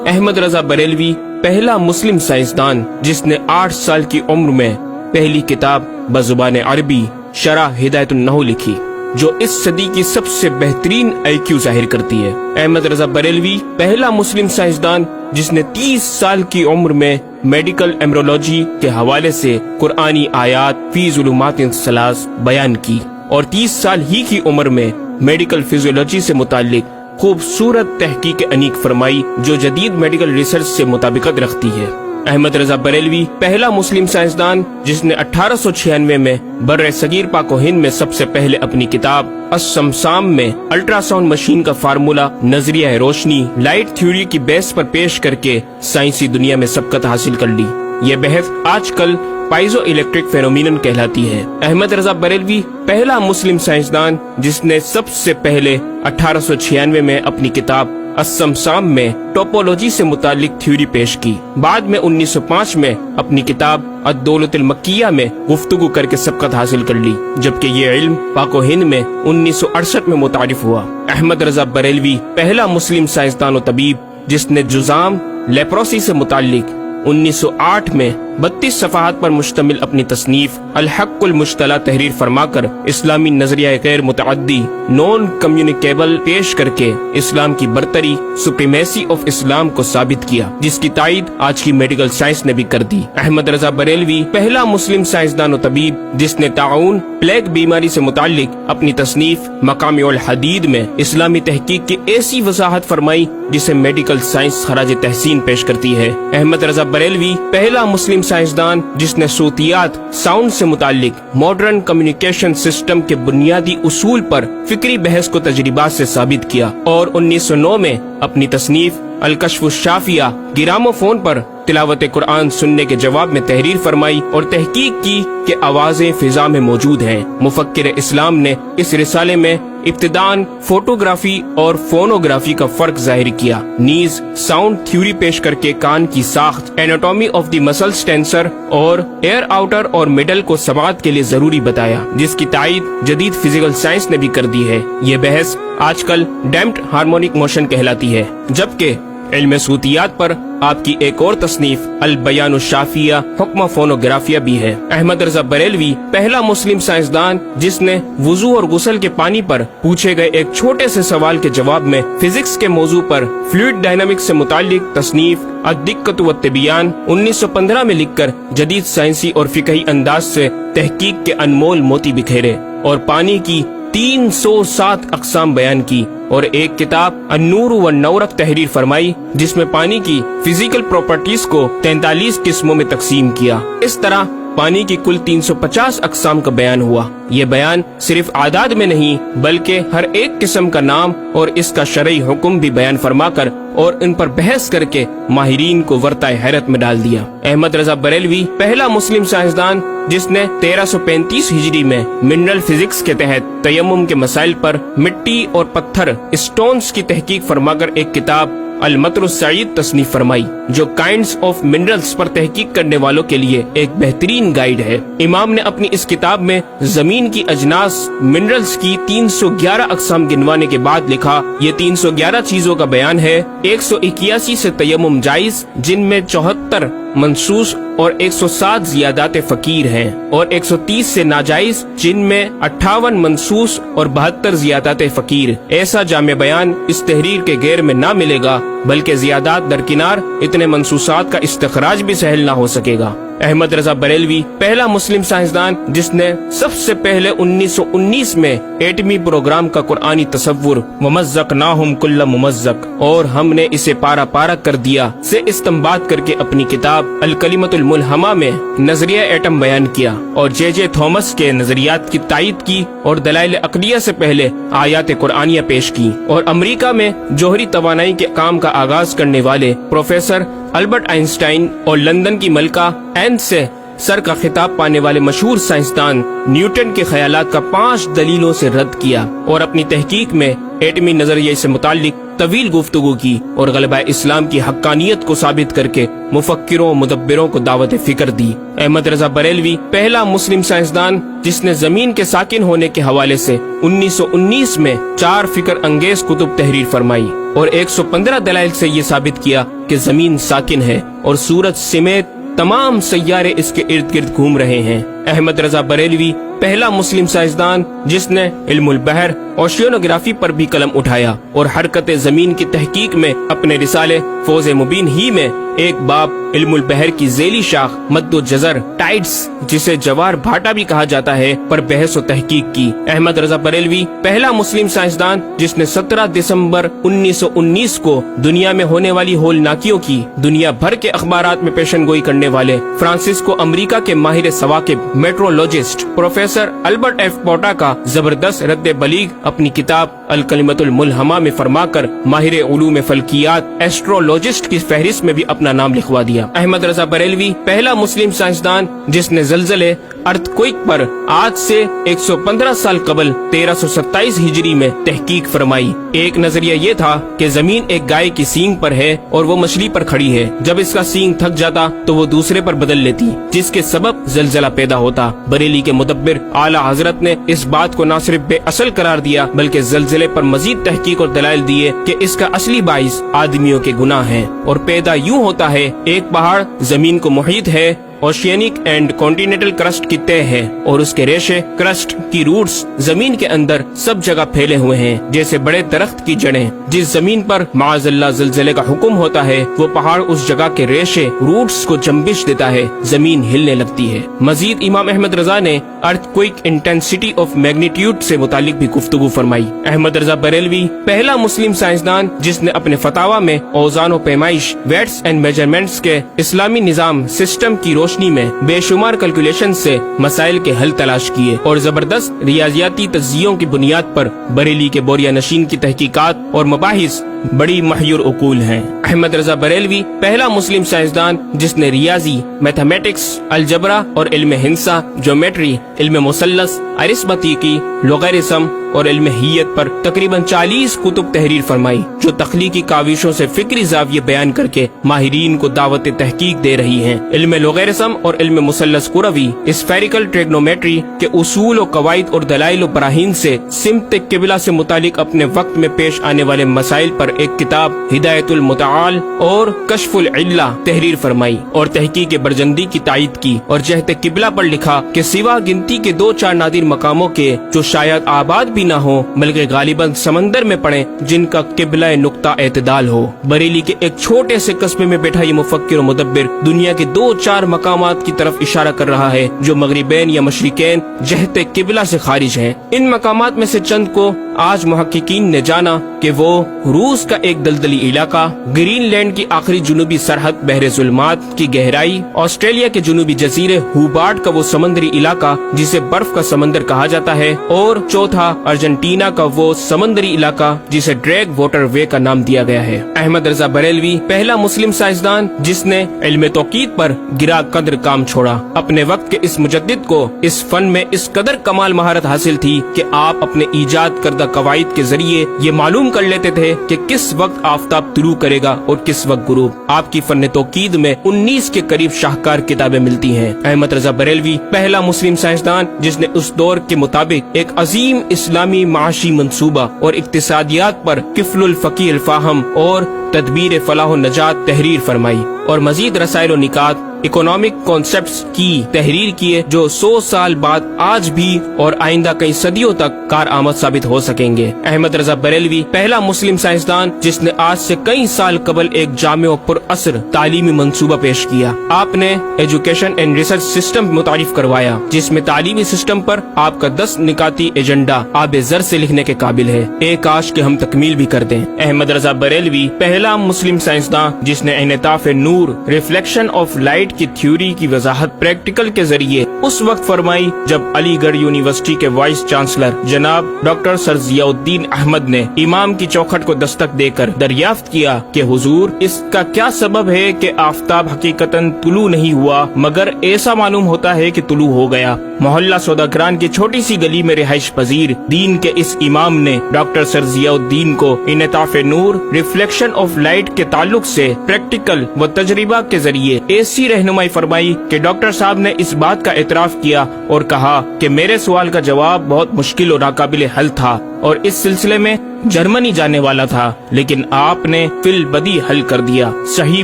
احمد رضا بریلوی پہلا مسلم سائنسدان جس نے 8 سال کی عمر میں پہلی کتاب بزبان عربی شرح ہدایت النحو لکھی، جو اس صدی کی سب سے بہترین IQ ظاہر کرتی ہے۔ احمد رضا بریلوی پہلا مسلم سائنسدان جس نے 30 سال کی عمر میں میڈیکل ایمبرولوجی کے حوالے سے قرآنی آیات فی ظلمات ثلاث بیان کی، اور 30 سال ہی کی عمر میں میڈیکل فزیولوجی سے متعلق خوبصورت تحقیق انیق فرمائی جو جدید میڈیکل ریسرچ سے مطابقت رکھتی ہے۔ احمد رضا بریلوی پہلا مسلم سائنسدان جس نے 1896 میں بر صغیر پاک و ہند میں سب سے پہلے اپنی کتاب السمسام میں الٹرا ساؤنڈ مشین کا فارمولا نظریہ روشنی لائٹ تھیوری کی بیس پر پیش کر کے سائنسی دنیا میں سبقت حاصل کر لی۔ یہ بحث آج کل پائزو الیکٹرک فینومینن کہلاتی ہے۔ احمد رضا بریلوی پہلا مسلم سائنسدان جس نے سب سے پہلے 1896 میں اپنی کتاب السمسام میں ٹوپولوجی سے متعلق تھیوری پیش کی۔ بعد میں 1905 میں اپنی کتاب الدولۃ المکیہ میں گفتگو کر کے سبقت حاصل کر لی، جبکہ یہ علم پاک و ہند میں 1968 میں متعارف ہوا۔ احمد رضا بریلوی پہلا مسلم سائنسدان و طبیب جس نے جذام لیپروسی سے متعلق 1908 میں 32 صفحات پر مشتمل اپنی تصنیف الحق المجتلی تحریر فرما کر اسلامی نظریہ غیر متعدی نون کمیونیکیبل پیش کر کے اسلام کی برتری سپریمیسی آف اسلام کو ثابت کیا، جس کی تائید آج کی میڈیکل سائنس نے بھی کر دی۔ احمد رضا بریلوی پہلا مسلم سائنسدان و طبیب جس نے طاعون پلیگ بیماری سے متعلق اپنی تصنیف مقامع الحدید میں اسلامی تحقیق کی ایسی وضاحت فرمائی جسے میڈیکل سائنس خراج تحسین پیش کرتی ہے۔ احمد رضا بریلوی پہلا مسلم سائنسدان جس نے صوتیات ساؤنڈ سے متعلق ماڈرن کمیونیکیشن سسٹم کے بنیادی اصول پر فکری بحث کو تجربات سے ثابت کیا، اور 1909 میں اپنی تصنیف الکشف الشافیہ گرامو فون پر تلاوت قرآن سننے کے جواب میں تحریر فرمائی اور تحقیق کی کہ آوازیں فضا میں موجود ہیں۔ مفکر اسلام نے اس رسالے میں ابتداً فوٹوگرافی اور فونوگرافی کا فرق ظاہر کیا، نیز ساؤنڈ تھیوری پیش کر کے کان کی ساخت anatomy of the muscles tensor اور ایئر آؤٹر اور مڈل کو سماعت کے لیے ضروری بتایا، جس کی تائید جدید فزیکل سائنس نے بھی کر دی ہے۔ یہ بحث آج کل ڈیمپڈ ہارمونک موشن کہلاتی ہے، جبکہ علم صوتیات پر آپ کی ایک اور تصنیف البیان الشافیہ حکم فونوگرافیہ بھی ہے۔ احمد رضا بریلوی پہلا مسلم سائنسدان جس نے وضو اور غسل کے پانی پر پوچھے گئے ایک چھوٹے سے سوال کے جواب میں فزکس کے موضوع پر فلوئڈ ڈائنامکس سے متعلق تصنیف الدقۃ والتبیان 1915 میں لکھ کر جدید سائنسی اور فقہی انداز سے تحقیق کے انمول موتی بکھیرے، اور پانی کی 307 اقسام بیان کی، اور ایک کتاب النور والنورق تحریر فرمائی جس میں پانی کی فزیکل پراپرٹیز کو 43 قسموں میں تقسیم کیا۔ اس طرح پانی کی کل 350 اقسام کا بیان ہوا۔ یہ بیان صرف اعداد میں نہیں بلکہ ہر ایک قسم کا نام اور اس کا شرعی حکم بھی بیان فرما کر اور ان پر بحث کر کے ماہرین کو ورطۂ حیرت میں ڈال دیا۔ احمد رضا بریلوی پہلا مسلم سائنسدان جس نے 1335 ہجری میں منرل فزکس کے تحت تیمم کے مسائل پر مٹی اور پتھر اسٹونز کی تحقیق فرما کر ایک کتاب المطر السعید تصنیف فرمائی، جو کائنڈز آف منرلز پر تحقیق کرنے والوں کے لیے ایک بہترین گائیڈ ہے۔ امام نے اپنی اس کتاب میں زمین کی اجناس منرلز کی 311 اقسام گنوانے کے بعد لکھا، یہ 311 چیزوں کا بیان ہے۔ 181 سے تیمم جائز جن میں 74 منصوص اور 107 زیادات فقیر ہیں، اور 130 سے ناجائز جن میں 58 منصوص اور 72 زیادات فقیر۔ ایسا جامع بیان اس تحریر کے غیر میں نہ ملے گا، بلکہ زیادات درکنار اتنے منصوصات کا استخراج بھی سہل نہ ہو سکے گا۔ احمد رضا بریلوی پہلا مسلم سائنسدان جس نے سب سے پہلے 1919 میں ایٹمی پروگرام کا قرآنی تصور ومزقناہم کل ممزق اور ہم نے اسے پارا پارا کر دیا سے استنباط کر کے اپنی کتاب الکلمۃ الملہمہ میں نظریہ ایٹم بیان کیا، اور جے تھامس کے نظریات کی تائید کی اور دلائل عقلیہ سے پہلے آیات قرآنیہ پیش کی، اور امریکہ میں جوہری توانائی کے کام کا آغاز کرنے والے پروفیسر البرٹ آئنسٹائن اور لندن کی ملکہ این سے سر کا خطاب پانے والے مشہور سائنسدان نیوٹن کے خیالات کا 5 دلیلوں سے رد کیا، اور اپنی تحقیق میں ایٹمی نظریے سے متعلق طویل گفتگو کی اور غلبہ اسلام کی حقانیت کو ثابت کر کے مفکروں و مدبروں کو دعوت فکر دی۔ احمد رضا بریلوی پہلا مسلم سائنسدان جس نے زمین کے ساکن ہونے کے حوالے سے 1919 میں 4 فکر انگیز کتب تحریر فرمائی اور 115 دلائل سے یہ ثابت کیا کہ زمین ساکن ہے اور سورج سمیت تمام سیارے اس کے ارد گرد گھوم رہے ہیں۔ احمد رضا بریلوی پہلا مسلم سائنسدان جس نے علم البحر اوشینوگرافی پر بھی قلم اٹھایا اور حرکت زمین کی تحقیق میں اپنے رسالے فوز مبین ہی میں ایک باب علم البحر کی ذیلی شاخ مد و جزر ٹائڈز جسے جوار بھاٹا بھی کہا جاتا ہے پر بحث و تحقیق کی۔ احمد رضا بریلوی پہلا مسلم سائنسدان جس نے 17 دسمبر 1919 کو دنیا میں ہونے والی ہولناکیوں کی دنیا بھر کے اخبارات میں پیشن گوئی کرنے والے فرانسسکو امریکہ کے ماہر ثواقب میٹرولوجسٹ پروفیسر البرٹ ایف پوٹا کا زبردست رد بلیغ اپنی کتاب الکلمۃ الملہمہ میں فرما کر ماہر علوم فلکیات ایسٹرولوجسٹ کی فہرست میں بھی اپنا نام لکھوا دیا۔ احمد رضا بریلوی پہلا مسلم سائنسدان جس نے زلزلے ارتھکوئک پر آج سے 115 سال قبل 1327 ہجری میں تحقیق فرمائی۔ ایک نظریہ یہ تھا کہ زمین ایک گائے کی سینگ پر ہے اور وہ مچھلی پر کھڑی ہے، جب اس کا سینگ تھک جاتا تو وہ دوسرے پر بدل لیتی جس کے سبب زلزلہ پیدا ہوتا۔ بریلی کے مدبر اعلی حضرت نے اس بات کو نہ صرف بے اصل قرار دیا بلکہ زلزلے پر مزید تحقیق اور دلائل دیے کہ اس کا اصلی باعث آدمیوں کے گناہ ہیں اور پیدا یوں ہوتا ہے، ایک پہاڑ زمین کو محیط ہے، اوشینک اینڈ کانٹیننٹل کرسٹ کی تہ ہے اور اس کے ریشے کرسٹ کی روٹس زمین کے اندر سب جگہ پھیلے ہوئے ہیں جیسے بڑے درخت کی جڑیں۔ جس زمین پر معاذ اللہ زلزلے کا حکم ہوتا ہے وہ پہاڑ اس جگہ کے ریشے روٹس کو جنبش دیتا ہے، زمین ہلنے لگتی ہے۔ مزید امام احمد رضا نے ارتھکوئک انٹینسٹی آف میگنیٹیوڈ سے متعلق بھی گفتگو فرمائی۔ احمد رضا بریلوی پہلا مسلم سائنسدان جس نے اپنے فتاوی میں اوزان و پیمائش ویٹس اینڈ میجرمنٹس کے اسلامی نظام سسٹم کی روشنی میں بے شمار کیلکولیشن سے مسائل کے حل تلاش کیے اور زبردست ریاضیاتی تجزیوں کی بنیاد پر بریلی کے بوریا نشین کی تحقیقات اور مباحث بڑی محیر عقول ہیں۔ احمد رضا بریلوی پہلا مسلم سائنسدان جس نے ریاضی، میتھمیٹکس، الجبرا اور علم ہندسہ، جیومیٹری، علم مثلث، ارثمیٹکی، لوگارثم اور علم ہیت پر تقریباً 40 کتب تحریر فرمائی جو تخلیقی کاوشوں سے فکری زاویے بیان کر کے ماہرین کو دعوت تحقیق دے رہی ہیں۔ علم لوگارثم اور علم مثلث کروی اسفیریکل ٹریگنومیٹری کے اصول و قواعد اور دلائل و براہین سے سمت قبلہ سے متعلق اپنے وقت میں پیش آنے والے مسائل پر ایک کتاب ہدایت المتعال اور کشف العلہ تحریر فرمائی اور تحقیق برجندی کی تائید کی اور جہت قبلہ پر لکھا کہ سوا گنتی کے 2-4 نادر مقاموں کے جو شاید آباد بھی نہ ہو بلکہ غالباً سمندر میں پڑے جن کا قبلہ نقطہ اعتدال ہو۔ بریلی کے ایک چھوٹے سے قصبے میں بیٹھا یہ مفکر و مدبر دنیا کے 2-4 مقامات کی طرف اشارہ کر رہا ہے جو مغربین یا مشرقین جہت قبلہ سے خارج ہیں۔ ان مقامات میں سے چند کو آج محققین نے جانا کہ وہ روس کا ایک دلدلی علاقہ، گرین لینڈ کی آخری جنوبی سرحد بحر ظلمات کی گہرائی، آسٹریلیا کے جنوبی جزیرے ہوبارٹ کا وہ سمندری علاقہ جسے برف کا سمندر کہا جاتا ہے، اور چوتھا ارجنٹینا کا وہ سمندری علاقہ جسے ڈریگ واٹر وے کا نام دیا گیا ہے۔ احمد رضا بریلوی پہلا مسلم سائنسدان جس نے علم توقیت پر گرا قدر کام چھوڑا۔ اپنے وقت کے اس مجدد کو اس فن میں اس قدر کمال مہارت حاصل تھی کہ آپ اپنے ایجاد کردہ قواعد کے ذریعے یہ معلوم کر لیتے تھے کہ کس وقت آفتاب طلوع کرے گا اور کس وقت غروب۔ آپ کی فن توقید میں 19 کے قریب شاہکار کتابیں ملتی ہیں۔ احمد رضا بریلوی پہلا مسلم سائنسدان جس نے اس دور کے مطابق ایک عظیم اسلامی معاشی منصوبہ اور اقتصادیات پر کفل الفقیہ الفاہم اور تدبیر فلاح و نجات تحریر فرمائی اور مزید رسائل و نکات اکنامک کانسیپٹس کی تحریر کیے جو 100 سال بعد آج بھی اور آئندہ کئی صدیوں تک کارآمد ثابت ہو سکیں گے۔ احمد رضا بریلوی پہلا مسلم سائنسدان جس نے آج سے کئی سال قبل ایک جامع و پر اثر تعلیمی منصوبہ پیش کیا۔ آپ نے ایجوکیشن اینڈ ریسرچ سسٹم متعارف کروایا جس میں تعلیمی سسٹم پر آپ کا 10 نکاتی ایجنڈا آب زر سے لکھنے کے قابل ہے، ایک کاش کہ ہم تکمیل بھی کر دیں۔ احمد رضا بریلوی پہلا پہلا مسلم سائنسداں جس نے انعطاف نور ریفلیکشن آف لائٹ کی تھیوری کی وضاحت پریکٹیکل کے ذریعے اس وقت فرمائی جب علی گڑھ یونیورسٹی کے وائس چانسلر جناب ڈاکٹر سر ضیاء الدین احمد نے امام کی چوکھٹ کو دستک دے کر دریافت کیا کہ حضور اس کا کیا سبب ہے کہ آفتاب حقیقتاً طلوع نہیں ہوا مگر ایسا معلوم ہوتا ہے کہ طلوع ہو گیا۔ محلہ سوداگران کی چھوٹی سی گلی میں رہائش پذیر دین کے اس امام نے ڈاکٹر سر ضیاء الدین کو انعطاف نور ریفلیکشن آف لائٹ کے تعلق سے پریکٹیکل و تجربہ کے ذریعے ایسی رہنمائی فرمائی کہ ڈاکٹر صاحب نے اس بات کا اعتراف کیا اور کہا کہ میرے سوال کا جواب بہت مشکل اور ناقابل حل تھا اور اس سلسلے میں جرمنی جانے والا تھا، لیکن آپ نے فی البدی حل کر دیا۔ صحیح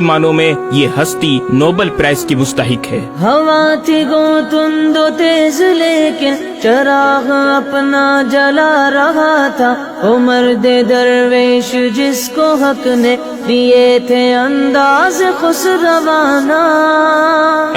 معنوں میں یہ ہستی نوبل پرائز کی مستحق ہے۔ ہوا تھی گو تند و تیز لیکن چراغ اپنا جلا رہا تھا، وہ مرد درویش جس کو حق نے دیے تھے انداز خسروانہ۔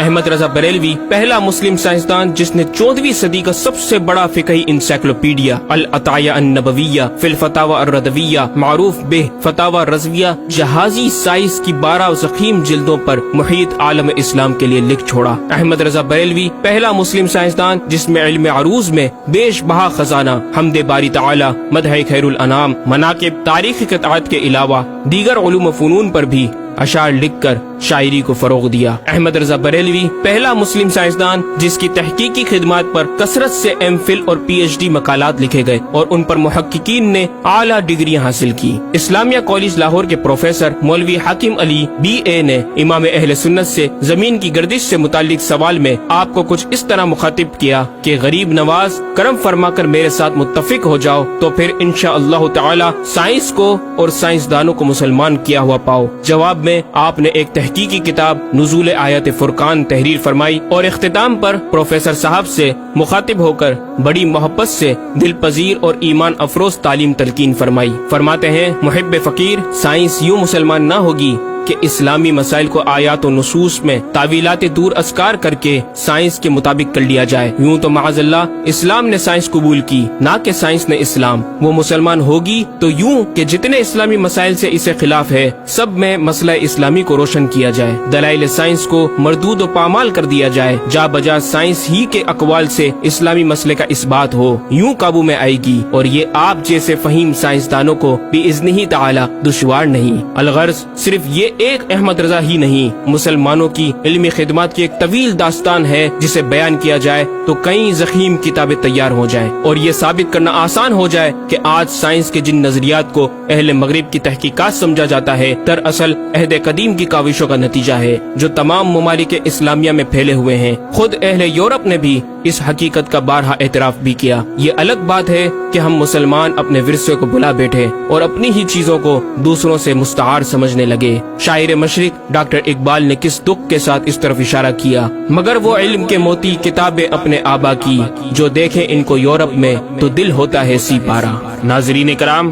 احمد رضا بریلوی پہلا مسلم سائنسدان جس نے 14ویں صدی کا سب سے بڑا فقہی انسائکلوپیڈیا العطایہ النبویہ فی الفتاوی الردویہ معروف بہ فتاوی رضویہ جہازی سائنس کی 12 ضخیم جلدوں پر محیط عالم اسلام کے لیے لکھ چھوڑا۔ احمد رضا بریلوی پہلا مسلم سائنسدان جس میں علم عروض میں بیش بہا خزانہ حمد باری تعالی، مدح خیر الانام، مناقب، تاریخی قطعات کے علاوہ دیگر علوم و فنون پر بھی اشعار لکھ کر شاعری کو فروغ دیا۔ احمد رضا بریلوی پہلا مسلم سائنسدان جس کی تحقیقی خدمات پر کثرت سے ایم فل اور پی ایچ ڈی مقالات لکھے گئے اور ان پر محققین نے اعلیٰ ڈگریاں حاصل کی۔ اسلامیہ کالج لاہور کے پروفیسر مولوی حاکم علی بی اے نے امام اہل سنت سے زمین کی گردش سے متعلق سوال میں آپ کو کچھ اس طرح مخاطب کیا کہ غریب نواز کرم فرما کر میرے ساتھ متفق ہو جاؤ تو پھر انشاءاللہ تعالی سائنس کو اور سائنسدانوں کو مسلمان کیا ہوا پاؤ۔ جواب میں آپ نے ایک تحقیقی کتاب نزول آیات فرقان تحریر فرمائی اور اختتام پر پروفیسر صاحب سے مخاطب ہو کر بڑی محبت سے دل پذیر اور ایمان افروز تعلیم تلقین فرمائی۔ فرماتے ہیں محب فقیر سائنس یوں مسلمان نہ ہوگی کہ اسلامی مسائل کو آیات و نصوص میں تعویلات دور اسکار کر کے سائنس کے مطابق کر لیا جائے۔ یوں تو معاذ اللہ اسلام نے سائنس قبول کی نہ کہ سائنس نے اسلام۔ وہ مسلمان ہوگی تو یوں کہ جتنے اسلامی مسائل سے اسے خلاف ہے سب میں مسئلہ اسلامی کو روشن کیا جائے، دلائل سائنس کو مردود و پامال کر دیا جائے، جا بجا سائنس ہی کے اقوال سے اسلامی مسئلے کا اس بات ہو، یوں قابو میں آئے گی اور یہ آپ جیسے فہیم سائنسدانوں کو بِإِذْنِهِ تعالی دشوار نہیں۔ الغرض صرف یہ ایک احمد رضا ہی نہیں، مسلمانوں کی علمی خدمات کی ایک طویل داستان ہے جسے بیان کیا جائے تو کئی ضخیم کتابیں تیار ہو جائیں اور یہ ثابت کرنا آسان ہو جائے کہ آج سائنس کے جن نظریات کو اہل مغرب کی تحقیقات سمجھا جاتا ہے دراصل عہد قدیم کی کاوشوں کا نتیجہ ہے جو تمام ممالک اسلامیہ میں پھیلے ہوئے ہیں۔ خود اہل یورپ نے بھی اس حقیقت کا بارہا اعتراف بھی کیا۔ یہ الگ بات ہے کہ ہم مسلمان اپنے ورثے کو بلا بیٹھے اور اپنی ہی چیزوں کو دوسروں سے مستعار سمجھنے لگے۔ شاعر مشرق ڈاکٹر اقبال نے کس دکھ کے ساتھ اس طرف اشارہ کیا، مگر وہ علم کے موتی کتابیں اپنے آبا کی، جو دیکھیں ان کو یورپ میں تو دل ہوتا ہے سی پارا۔ ناظرین کرام،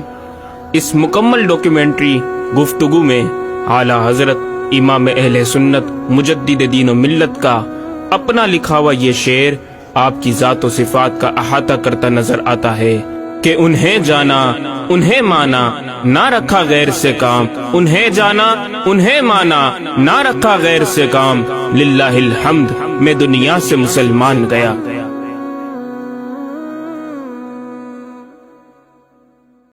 اس مکمل ڈاکیومنٹری گفتگو میں اعلیٰ حضرت امام اہل سنت مجدد دین و ملت کا اپنا لکھا ہوا یہ شعر آپ کی ذات و صفات کا احاطہ کرتا نظر آتا ہے کہ انہیں جانا انہیں مانا نہ رکھا غیر سے کام، انہیں جانا انہیں مانا نہ رکھا غیر سے کام، للہ الحمد میں دنیا سے مسلمان گیا۔